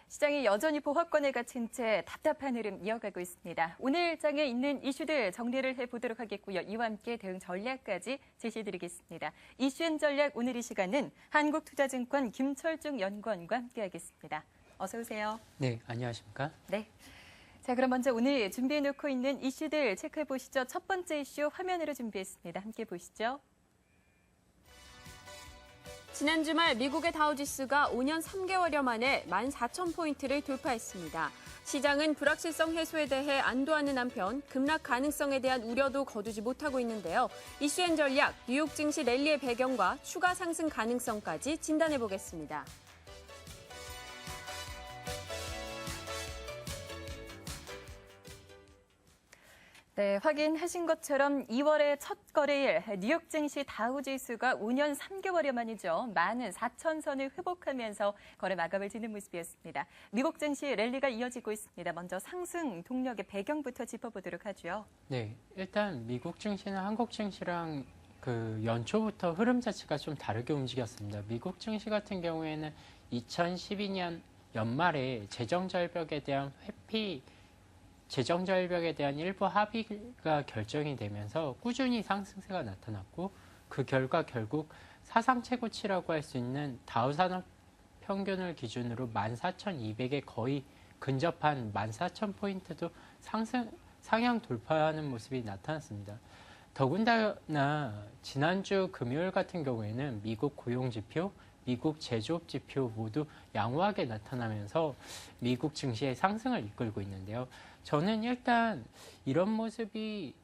시장이 여전히 보합권에 갇힌 채 답답한 흐름 이어가고 있습니다. 오늘 장에 있는 이슈들 정리를 해보도록 하겠고요. 이와 함께 대응 전략까지 제시해드리겠습니다. 이슈앤 전략 오늘 이 시간은 한국투자증권 김철중 연구원과 함께하겠습니다. 어서 오세요. 네, 안녕하십니까? 네. 자, 그럼 먼저 오늘 준비해놓고 있는 이슈들 체크해보시죠. 첫 번째 이슈 화면으로 준비했습니다. 함께 보시죠. 지난 주말 미국의 다우지수가 5년 3개월여 만에 14,000포인트를 돌파했습니다. 시장은 불확실성 해소에 대해 안도하는 한편 급락 가능성에 대한 우려도 거두지 못하고 있는데요. 이슈앤 전략, 뉴욕 증시 랠리의 배경과 추가 상승 가능성까지 진단해보겠습니다. 네, 확인하신 것처럼 2월의 첫 거래일 뉴욕 증시 다우지수가 5년 3개월여 만이죠. 14,000선을 회복하면서 거래 마감을 짓는 모습이었습니다. 미국 증시 랠리가 이어지고 있습니다. 먼저 상승 동력의 배경부터 짚어보도록 하죠. 네, 일단 미국 증시는 한국 증시랑 연초부터 흐름 자체가 좀 다르게 움직였습니다. 미국 증시 같은 경우에는 2012년 연말에 재정절벽에 대한 일부 합의가 결정이 되면서 꾸준히 상승세가 나타났고 그 결과 결국 사상 최고치라고 할 수 있는 다우산업 평균을 기준으로 14,200에 거의 근접한 14,000포인트도 상향 돌파하는 모습이 나타났습니다. 더군다나 지난주 금요일 같은 경우에는 미국 고용지표, 미국 제조업 지표 모두 양호하게 나타나면서 미국 증시의 상승을 이끌고 있는데요. 저는 일단 이런 모습이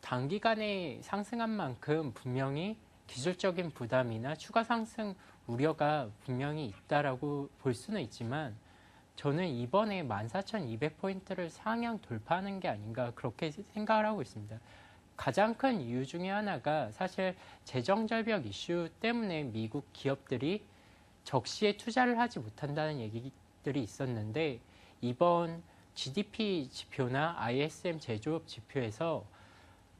단기간에 상승한 만큼 분명히 기술적인 부담이나 추가 상승 우려가 분명히 있다라고 볼 수는 있지만 저는 이번에 14,200포인트를 상향 돌파하는 게 아닌가 그렇게 생각을 하고 있습니다. 가장 큰 이유 중에 하나가 사실 재정절벽 이슈 때문에 미국 기업들이 적시에 투자를 하지 못한다는 얘기들이 있었는데 이번 GDP 지표나 ISM 제조업 지표에서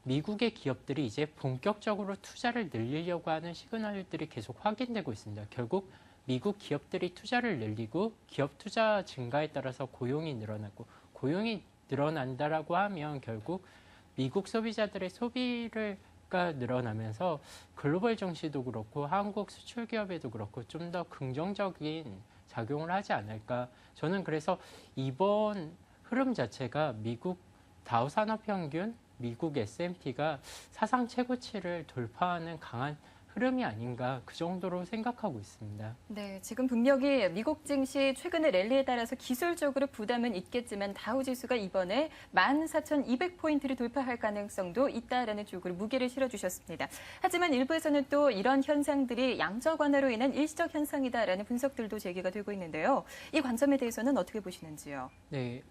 미국의 기업들이 이제 본격적으로 투자를 늘리려고 하는 시그널들이 계속 확인되고 있습니다. 결국 미국 기업들이 투자를 늘리고 기업 투자 증가에 따라서 고용이 늘어나고 고용이 늘어난다라고 하면 결국 미국 소비자들의 소비가 늘어나면서 글로벌 증시도 그렇고 한국 수출 기업에도 그렇고 좀 더 긍정적인 작용을 하지 않을까. 저는 그래서 이번 흐름 자체가 미국 다우산업평균, 미국 S&P가 사상 최고치를 돌파하는 강한 흐름이 아닌가 그 정도로 생각하고 있습니다. 네, 지금 분명히 미국 증시 최근의 랠리에 따라서 기술적으로 부담은 있겠지만 다우지수가 이번에 14,200포인트를 돌파할 가능성도 있다라는 쪽으로 무게를 실어주셨습니다. 하지만 일부에서는 또 이런 현상들이 양적 완화로 인한 일시적 현상이다라는 분석들도 제기가 되고 있는데요. 이 관점에 대해서는 어떻게 보시는지요? 네,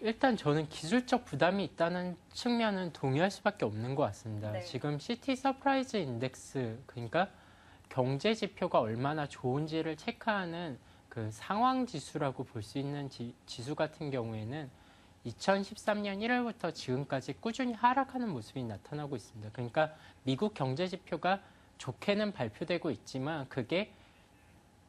일단 저는 기술적 부담이 있다는 측면은 동의할 수밖에 없는 것 같습니다. 네. 지금 시티 서프라이즈 인덱스 그러니까 경제 지표가 얼마나 좋은지를 체크하는 그 상황 지수라고 볼 수 있는 지수 같은 경우에는 2013년 1월부터 지금까지 꾸준히 하락하는 모습이 나타나고 있습니다. 그러니까 미국 경제 지표가 좋게는 발표되고 있지만 그게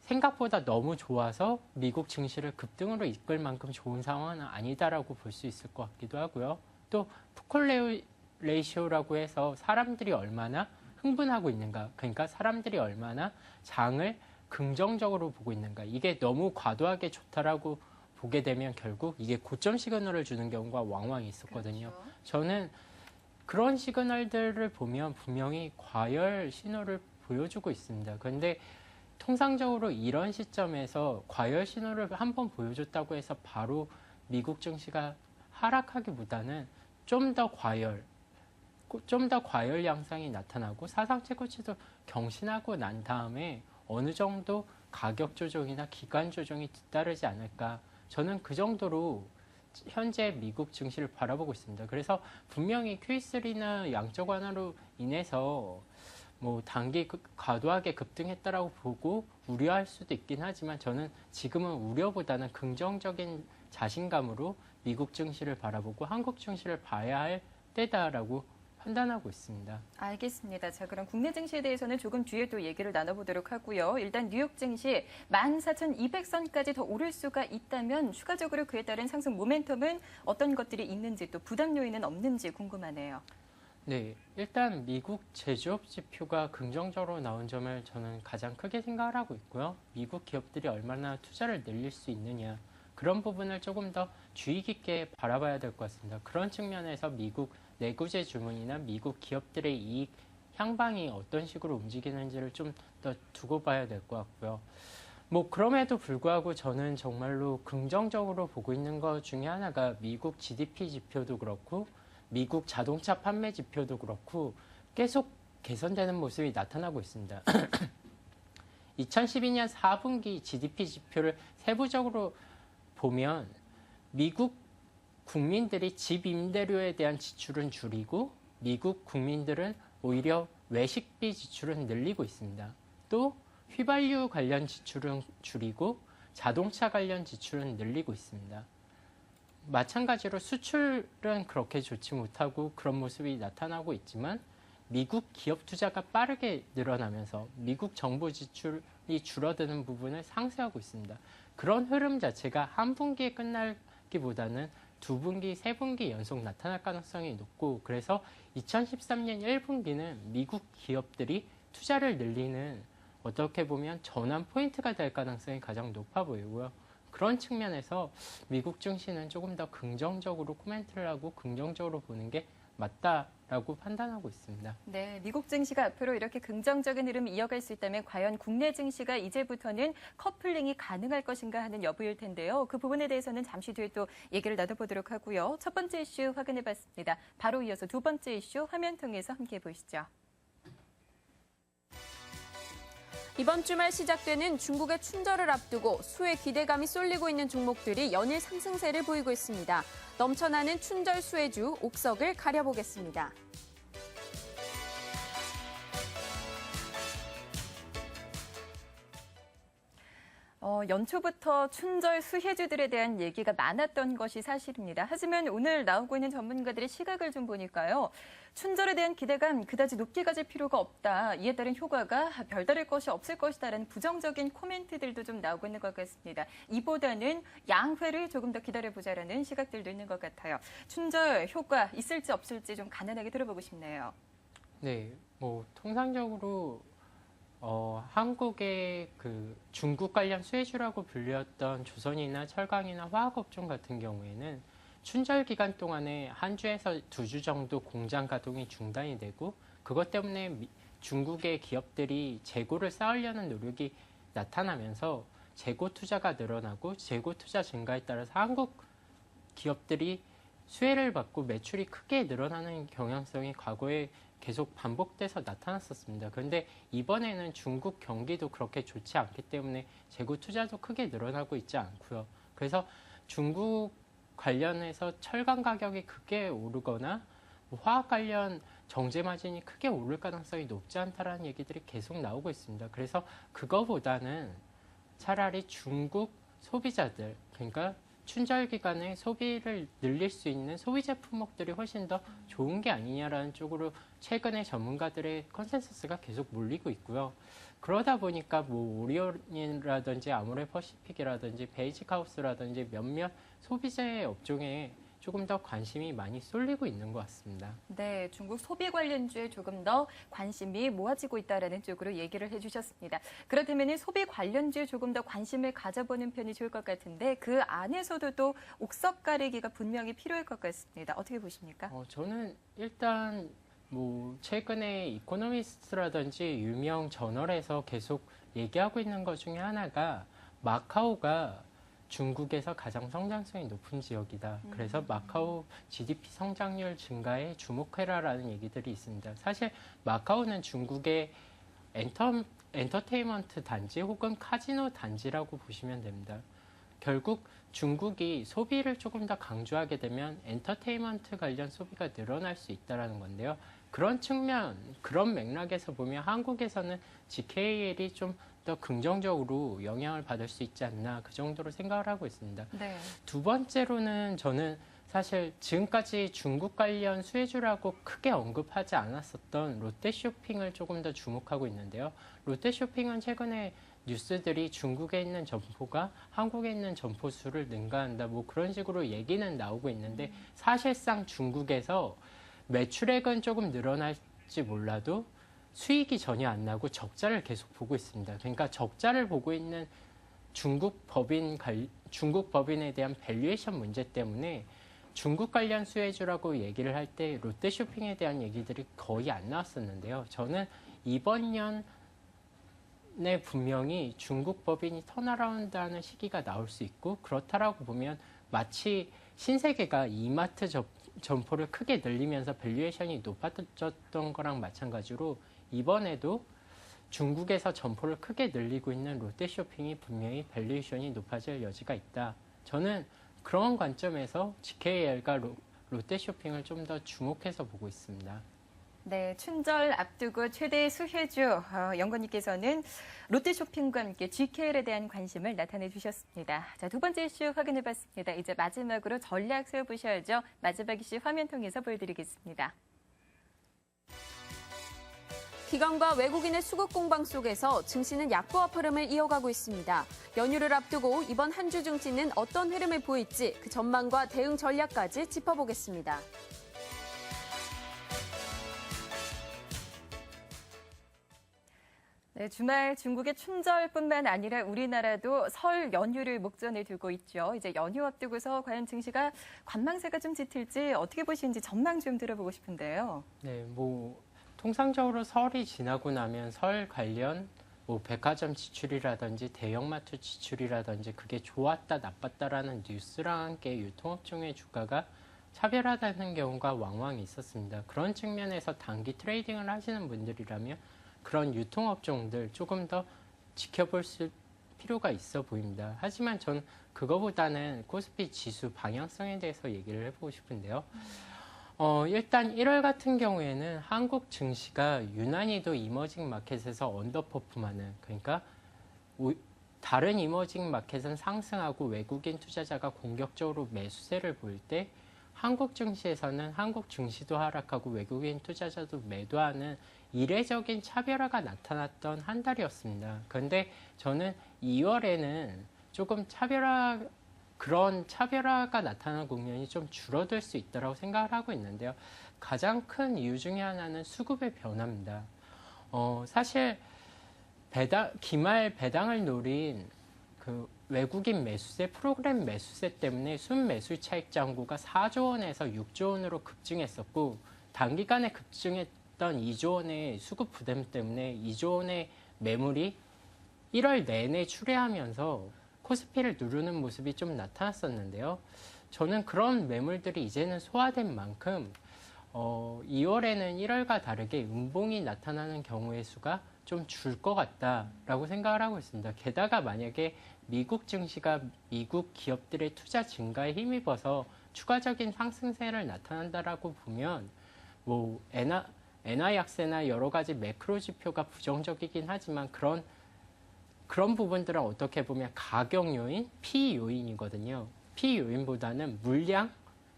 생각보다 너무 좋아서 미국 증시를 급등으로 이끌 만큼 좋은 상황은 아니다라고 볼 수 있을 것 같기도 하고요. 또 푸콜 레이시오라고 해서 사람들이 얼마나 흥분하고 있는가, 그러니까 사람들이 얼마나 장을 긍정적으로 보고 있는가, 이게 너무 과도하게 좋다라고 보게 되면 결국 이게 고점 시그널을 주는 경우가 왕왕 있었거든요. 그렇죠. 저는 그런 시그널들을 보면 분명히 과열 신호를 보여주고 있습니다. 그런데 통상적으로 이런 시점에서 과열 신호를 한번 보여줬다고 해서 바로 미국 증시가 하락하기보다는 좀 더 과열 양상이 나타나고 사상 최고치도 경신하고 난 다음에 어느 정도 가격 조정이나 기간 조정이 뒤따르지 않을까. 저는 그 정도로 현재 미국 증시를 바라보고 있습니다. 그래서 분명히 Q3나 양적 완화로 인해서 단기 과도하게 급등했다라고 보고 우려할 수도 있긴 하지만 저는 지금은 우려보다는 긍정적인 자신감으로 미국 증시를 바라보고 한국 증시를 봐야 할 때다라고 판단하고 있습니다. 알겠습니다. 자, 그럼 국내 증시에 대해서는 조금 뒤에 또 얘기를 나눠보도록 하고요. 일단 뉴욕 증시 14,200선까지 더 오를 수가 있다면 추가적으로 그에 따른 상승 모멘텀은 어떤 것들이 있는지 또 부담 요인은 없는지 궁금하네요. 네, 일단 미국 제조업 지표가 긍정적으로 나온 점을 저는 가장 크게 생각을 하고 있고요. 미국 기업들이 얼마나 투자를 늘릴 수 있느냐, 그런 부분을 조금 더 주의 깊게 바라봐야 될 것 같습니다. 그런 측면에서 미국 내구재 주문이나 미국 기업들의 이익 향방이 어떤 식으로 움직이는지를 좀 더 두고 봐야 될 것 같고요. 뭐 그럼에도 불구하고 저는 정말로 긍정적으로 보고 있는 것 중에 하나가 미국 GDP 지표도 그렇고 미국 자동차 판매 지표도 그렇고 계속 개선되는 모습이 나타나고 있습니다. 2012년 4분기 GDP 지표를 세부적으로 보면 미국 국민들이 집 임대료에 대한 지출은 줄이고 미국 국민들은 오히려 외식비 지출은 늘리고 있습니다. 또 휘발유 관련 지출은 줄이고 자동차 관련 지출은 늘리고 있습니다. 마찬가지로 수출은 그렇게 좋지 못하고 그런 모습이 나타나고 있지만 미국 기업 투자가 빠르게 늘어나면서 미국 정부 지출이 줄어드는 부분을 상쇄하고 있습니다. 그런 흐름 자체가 한 분기에 끝나기보다는 두 분기, 세 분기 연속 나타날 가능성이 높고 그래서 2013년 1분기는 미국 기업들이 투자를 늘리는 어떻게 보면 전환 포인트가 될 가능성이 가장 높아 보이고요. 그런 측면에서 미국 증시는 조금 더 긍정적으로 코멘트를 하고 긍정적으로 보는 게 맞다라고 판단하고 있습니다. 네, 미국 증시가 앞으로 이렇게 긍정적인 흐름을 이어갈 수 있다면 과연 국내 증시가 이제부터는 커플링이 가능할 것인가 하는 여부일 텐데요. 그 부분에 대해서는 잠시 뒤에 또 얘기를 나눠보도록 하고요. 첫 번째 이슈 확인해봤습니다. 바로 이어서 두 번째 이슈 화면 통해서 함께 보시죠. 이번 주말 시작되는 중국의 춘절을 앞두고 수혜 기대감이 쏠리고 있는 종목들이 연일 상승세를 보이고 있습니다. 넘쳐나는 춘절 수혜주 옥석을 가려보겠습니다. 연초부터 춘절 수혜주들에 대한 얘기가 많았던 것이 사실입니다. 하지만 오늘 나오고 있는 전문가들의 시각을 좀 보니까요. 춘절에 대한 기대감 그다지 높게 가질 필요가 없다. 이에 따른 효과가 별다를 것이 없을 것이다라는 부정적인 코멘트들도 좀 나오고 있는 것 같습니다. 이보다는 양회를 조금 더 기다려보자라는 시각들도 있는 것 같아요. 춘절 효과 있을지 없을지 좀 가난하게 들어보고 싶네요. 네, 뭐 통상적으로 한국의 그 중국 관련 수혜주라고 불렸던 조선이나 철강이나 화학업종 같은 경우에는 춘절 기간 동안에 한 주에서 두 주 정도 공장 가동이 중단이 되고 그것 때문에 중국의 기업들이 재고를 쌓으려는 노력이 나타나면서 재고 투자가 늘어나고 재고 투자 증가에 따라서 한국 기업들이 수혜를 받고 매출이 크게 늘어나는 경향성이 과거에 계속 반복돼서 나타났었습니다. 그런데 이번에는 중국 경기도 그렇게 좋지 않기 때문에 재고 투자도 크게 늘어나고 있지 않고요. 그래서 중국 관련해서 철강 가격이 크게 오르거나 화학 관련 정제 마진이 크게 오를 가능성이 높지 않다라는 얘기들이 계속 나오고 있습니다. 그래서 그거보다는 차라리 중국 소비자들, 그러니까 춘절 기간에 소비를 늘릴 수 있는 소비재 품목들이 훨씬 더 좋은 게 아니냐라는 쪽으로 최근에 전문가들의 컨센서스가 계속 몰리고 있고요. 그러다 보니까 뭐 오리온이라든지 아모레퍼시픽이라든지 베이직하우스라든지 몇몇 소비재 업종에 조금 더 관심이 많이 쏠리고 있는 것 같습니다. 네, 중국 소비 관련주에 조금 더 관심이 모아지고 있다는 쪽으로 얘기를 해주셨습니다. 그렇다면 소비 관련주에 조금 더 관심을 가져보는 편이 좋을 것 같은데 그 안에서도 또 옥석 가리기가 분명히 필요할 것 같습니다. 어떻게 보십니까? 저는 일단 뭐 최근에 이코노미스트라든지 유명 저널에서 계속 얘기하고 있는 것 중에 하나가 마카오가 중국에서 가장 성장성이 높은 지역이다. 그래서 마카오 GDP 성장률 증가에 주목해라라는 얘기들이 있습니다. 사실 마카오는 중국의 엔터테인먼트 단지 혹은 카지노 단지라고 보시면 됩니다. 결국 중국이 소비를 조금 더 강조하게 되면 엔터테인먼트 관련 소비가 늘어날 수 있다는 건데요. 그런 측면, 그런 맥락에서 보면 한국에서는 GKL이 좀 더 긍정적으로 영향을 받을 수 있지 않나 그 정도로 생각을 하고 있습니다. 네. 두 번째로는 저는 사실 지금까지 중국 관련 수혜주라고 크게 언급하지 않았었던 롯데쇼핑을 조금 더 주목하고 있는데요. 롯데쇼핑은 최근에 뉴스들이 중국에 있는 점포가 한국에 있는 점포 수를 능가한다, 뭐 그런 식으로 얘기는 나오고 있는데 사실상 중국에서 매출액은 조금 늘어날지 몰라도 수익이 전혀 안 나고 적자를 계속 보고 있습니다. 그러니까 적자를 보고 있는 중국 법인에 대한 밸류에이션 문제 때문에 중국 관련 수혜주라고 얘기를 할 때 롯데쇼핑에 대한 얘기들이 거의 안 나왔었는데요. 저는 이번 년에 분명히 중국 법인이 턴어라운드하는 시기가 나올 수 있고, 그렇다라고 보면 마치 신세계가 이마트 점포를 크게 늘리면서 밸류에이션이 높아졌던 거랑 마찬가지로 이번에도 중국에서 점포를 크게 늘리고 있는 롯데쇼핑이 분명히 밸류에이션이 높아질 여지가 있다. 저는 그런 관점에서 GKL과 롯데쇼핑을 좀 더 주목해서 보고 있습니다. 네, 춘절 앞두고 최대 수혜주 연구원님께서는 롯데쇼핑과 함께 GKL에 대한 관심을 나타내 주셨습니다. 자, 두 번째 이슈 확인해 봤습니다. 이제 마지막으로 전략 세워보셔야죠. 마지막 이슈 화면 통해서 보여드리겠습니다. 기관과 외국인의 수급 공방 속에서 증시는 약보합 흐름을 이어가고 있습니다. 연휴를 앞두고 이번 한 주 증시는 어떤 흐름을 보일지 그 전망과 대응 전략까지 짚어보겠습니다. 네, 주말 중국의 춘절뿐만 아니라 우리나라도 설 연휴를 목전에 두고 있죠. 이제 연휴 앞두고서 과연 증시가 관망세가 좀 짙을지 어떻게 보시는지 전망 좀 들어보고 싶은데요. 네, 통상적으로 설이 지나고 나면 설 관련 백화점 지출이라든지 대형마트 지출이라든지 그게 좋았다 나빴다라는 뉴스랑 함께 유통업종의 주가가 차별화되는 경우가 왕왕 있었습니다. 그런 측면에서 단기 트레이딩을 하시는 분들이라면 그런 유통업종들 조금 더 지켜볼 필요가 있어 보입니다. 하지만 전 그거보다는 코스피 지수 방향성에 대해서 얘기를 해보고 싶은데요. 일단 1월 같은 경우에는 한국 증시가 유난히도 이머징 마켓에서 언더퍼폼하는, 그러니까 다른 이머징 마켓은 상승하고 외국인 투자자가 공격적으로 매수세를 보일 때 한국 증시에서는 한국 증시도 하락하고 외국인 투자자도 매도하는 이례적인 차별화가 나타났던 한 달이었습니다. 그런데 저는 2월에는 조금 그런 차별화가 나타나는 국면이 좀 줄어들 수 있다고 생각을 하고 있는데요. 가장 큰 이유 중에 하나는 수급의 변화입니다. 사실 기말 배당을 노린 그 외국인 매수세, 프로그램 매수세 때문에 순매수 차익 잔고가 4조 원에서 6조 원으로 급증했었고, 단기간에 급증했던 2조 원의 수급 부담 때문에 2조 원의 매물이 1월 내내 출회하면서 코스피를 누르는 모습이 좀 나타났었는데요. 저는 그런 매물들이 이제는 소화된 만큼 2월에는 1월과 다르게 음봉이 나타나는 경우의 수가 좀 줄 것 같다라고 생각을 하고 있습니다. 게다가 만약에 미국 증시가 미국 기업들의 투자 증가에 힘입어서 추가적인 상승세를 나타난다라고 보면 엔화 약세나 여러 가지 매크로 지표가 부정적이긴 하지만 그런 부분들은 어떻게 보면 가격 요인, P 요인이거든요. P 요인보다는 물량,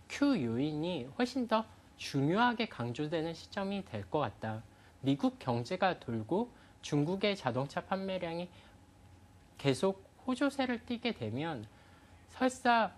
Q 요인이 훨씬 더 중요하게 강조되는 시점이 될 것 같다. 미국 경제가 돌고 중국의 자동차 판매량이 계속 호조세를 띠게 되면 설사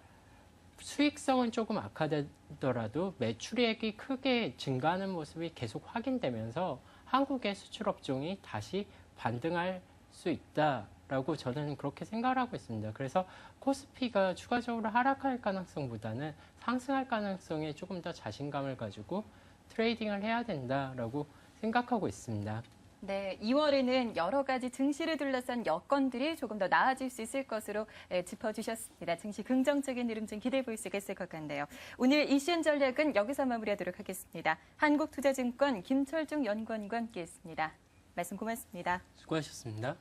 수익성은 조금 악화되더라도 매출액이 크게 증가하는 모습이 계속 확인되면서 한국의 수출업종이 다시 반등할 수 있다라고 저는 그렇게 생각을 하고 있습니다. 그래서 코스피가 추가적으로 하락할 가능성보다는 상승할 가능성에 조금 더 자신감을 가지고 트레이딩을 해야 된다라고 생각하고 있습니다. 네, 2월에는 여러 가지 증시를 둘러싼 여건들이 조금 더 나아질 수 있을 것으로 짚어주셨습니다. 증시 긍정적인 흐름 좀 기대해 볼 수가 있을 것 같네요. 오늘 이슈 전략은 여기서 마무리하도록 하겠습니다. 한국투자증권 김철중 연구원과 함께했습니다. 말씀 고맙습니다. 수고하셨습니다.